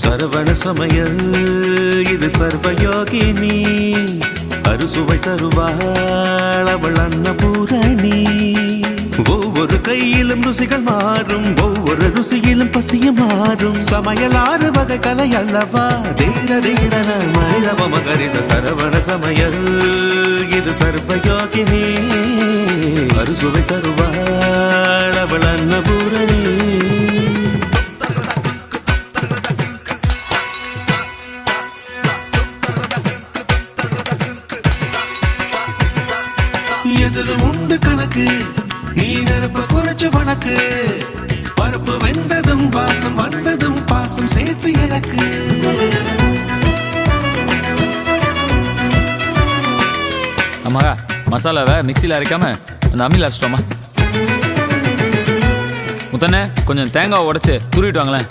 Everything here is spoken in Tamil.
சரவண சமையல் இது சர்வயோகினி அறுசுவை தருவாள் அவள் அன்னபூரணி. ஒவ்வொரு கையிலும் ருசிகள் மாறும், ஒவ்வொரு ருசியிலும் பசியும் மாறும். சமையல் 6 வகை கலை அல்லவா, தீர தீரன மனிதவ மகரித சரவண சமையல் இது சர்வயோகினி அறுசுவை தருவாள் அவள் அன்னபூரணி. எதில் உண்டு கணக்கு, நீ நெருப்ப குறைச்சு வணக்கு. பருப்பு வெந்ததும் வாசம் வந்ததும் பாசம் சேர்த்து எனக்கு. ஆமாக்கா, மசாலாவை மிக்சியில் அரைக்காம அந்த அம்மியில் அரைச்சிட்டோமா. முத்தண்ணே கொஞ்சம் தேங்காவை உடைச்சு துருவிட்டு வாங்களேன்.